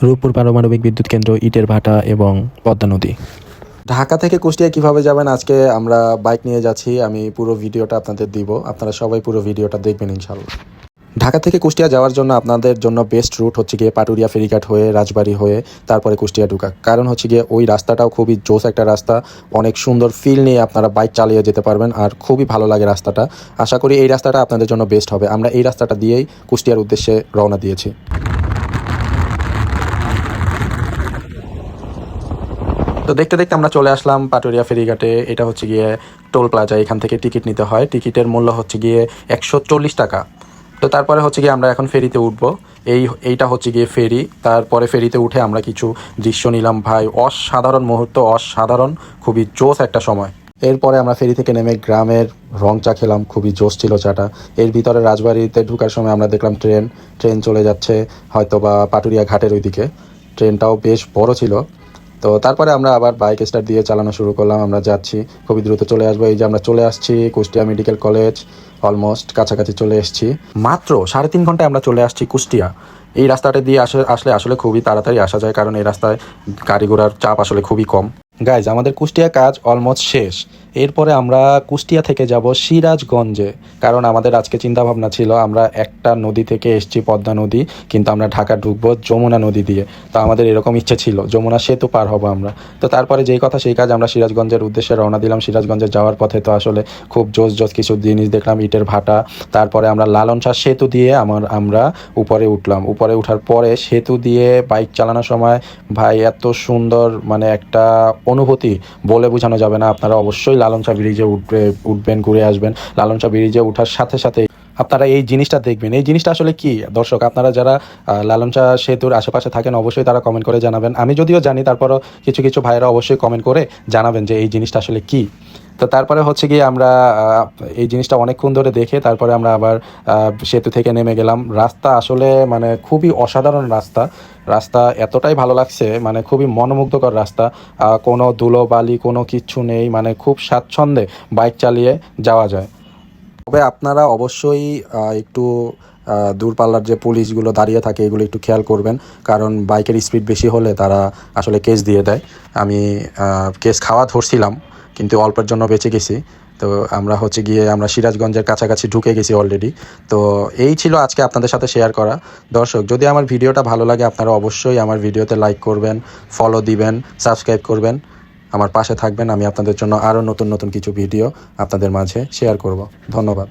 রূপপুর পারমাণবিক বিদ্যুৎ কেন্দ্র, ইটের ভাটা এবং পদ্মা নদী। ঢাকা থেকে কুষ্টিয়া কিভাবে যাবেন, আজকে আমরা বাইক নিয়ে যাচ্ছি। আমি পুরো ভিডিওটা আপনাদের দিব, আপনারা সবাই পুরো ভিডিওটা দেখবেন ইনশাল্লাহ। ঢাকা থেকে কুষ্টিয়া যাওয়ার জন্য আপনাদের জন্য বেস্ট রুট হচ্ছে গিয়ে পাটুরিয়া ফেরিঘাট হয়ে রাজবাড়ী হয়ে তারপরে কুষ্টিয়া ঢুকা। কারণ হচ্ছে গিয়ে ওই রাস্তাটাও খুবই জোস একটা রাস্তা, অনেক সুন্দর ফিল নিয়ে আপনারা বাইক চালিয়ে যেতে পারবেন আর খুবই ভালো লাগে রাস্তাটা। আশা করি এই রাস্তাটা আপনাদের জন্য বেস্ট হবে। আমরা এই রাস্তাটা দিয়েই কুষ্টিয়ার উদ্দেশ্যে রওনা দিয়েছি। তো দেখতে দেখতে আমরা চলে আসলাম পাটুরিয়া ফেরিঘাটে। এটা হচ্ছে গিয়ে টোল প্লাজা, এখান থেকে টিকিট নিতে হয়। টিকিটের মূল্য হচ্ছে গিয়ে 140 টাকা। তো তারপরে হচ্ছে গিয়ে আমরা এখন ফেরিতে উঠবো। এইটা হচ্ছে গিয়ে ফেরি। তারপরে ফেরিতে উঠে আমরা কিছু দৃশ্য নিলাম। ভাই অসাধারণ মুহূর্ত, অসাধারণ, খুবই জোস একটা সময়। এরপরে আমরা ফেরি থেকে নেমে গ্রামের রং চা খেলাম, খুবই জোস ছিল চাটা। এর ভিতরে রাজবাড়িতে ঢুকার সময় আমরা দেখলাম ট্রেন চলে যাচ্ছে হয়তো বা পাটুরিয়া ঘাটের ওইদিকে। ট্রেনটাও বেশ বড় ছিল। তো তারপরে আমরা আবার বাইক স্টার্ট দিয়ে চালানো শুরু করলাম। আমরা যাচ্ছি, খুবই দ্রুত চলে আসবো। এই যে আমরা চলে আসছি কুষ্টিয়া মেডিকেল কলেজ, অলমোস্ট কাছাকাছি চলে এসেছি। মাত্র 3.5 ঘন্টায় আমরা চলে আসছি কুষ্টিয়া। এই রাস্তাটা দিয়ে আসলে খুবই তাড়াতাড়ি আসা যায়, কারণ এই রাস্তায় গাড়ি ঘোড়ার চাপ আসলে খুবই কম। গাইজ, আমাদের কুষ্টিয়া কাজ অলমোস্ট শেষ। এরপরে আমরা কুষ্টিয়া থেকে যাব সিরাজগঞ্জে, কারণ আমাদের আজকে চিন্তাভাবনা ছিল আমরা একটা নদী থেকে এসেছি পদ্মা নদী, কিন্তু আমরা ঢাকা ঢুকবো যমুনা নদী দিয়ে। তো আমাদের এরকম ইচ্ছে ছিল যমুনা সেতু পার হব আমরা। তো তারপরে যেই কথা সেই কাজ, আমরা সিরাজগঞ্জের উদ্দেশ্যে রওনা দিলাম। সিরাজগঞ্জে যাওয়ার পথে তো আসলে খুব জোস কিছু জিনিস দেখলাম, ইটের ভাটা। তারপরে আমরা লালন শাহ সেতু দিয়ে আমরা উপরে উঠলাম। উপরে উঠার পরে সেতু দিয়ে বাইক চালানোর সময় ভাই এত সুন্দর মানে একটা অনুভূতি বলে বোঝানো যাবে না। আপনারা অবশ্যই লালন শাহ ব্রিজে উঠবেন, ঘুরে আসবেন। লালন শাহ ব্রিজে ওঠার সাথে সাথে আপনারা এই জিনিসটা দেখবেন। এই জিনিসটা আসলে কি দর্শক, আপনারা যারা লালন শাহ সেতুর আশেপাশে থাকেন অবশ্যই তারা কমেন্ট করে জানাবেন। আমি যদিও জানি, তারপরও কিছু ভাইয়েরা অবশ্যই কমেন্ট করে জানাবেন যে এই জিনিসটা আসলে কি। তো তারপরে হচ্ছে গিয়ে আমরা এই জিনিসটা অনেকক্ষণ ধরে দেখে তারপরে আমরা আবার সেতু থেকে নেমে গেলাম। রাস্তা আসলে মানে খুবই অসাধারণ রাস্তা এতটাই ভালো লাগছে, মানে খুবই মনোমুগ্ধকর রাস্তা। কোনো ধুলো বালি কোনো কিচ্ছু নেই, মানে খুব স্বাচ্ছন্দ্যে বাইক চালিয়ে যাওয়া যায়। তবে আপনারা অবশ্যই একটু দূরপাল্লার যে পুলিশগুলো দাঁড়িয়ে থাকে এগুলো একটু খেয়াল করবেন, কারণ বাইকের স্পিড বেশি হলে তারা আসলে কেস দিয়ে দেয়। আমি কেস খাওয়া ধরছিলাম, কিন্তু অল্পের জন্য বেঁচে গেছি। তো আমরা হচ্ছে গিয়ে আমরা সিরাজগঞ্জের কাছাকাছি ঢুকে গেছি অলরেডি। তো এই ছিল আজকে আপনাদের সাথে শেয়ার করা। দর্শক, যদি আমার ভিডিওটা ভালো লাগে আপনারা অবশ্যই আমার ভিডিওতে লাইক করবেন, ফলো দিবেন, সাবস্ক্রাইব করবেন, আমার পাশে থাকবেন। আমি আপনাদের জন্য আরও নতুন কিছু ভিডিও আপনাদের মাঝে শেয়ার করব। ধন্যবাদ।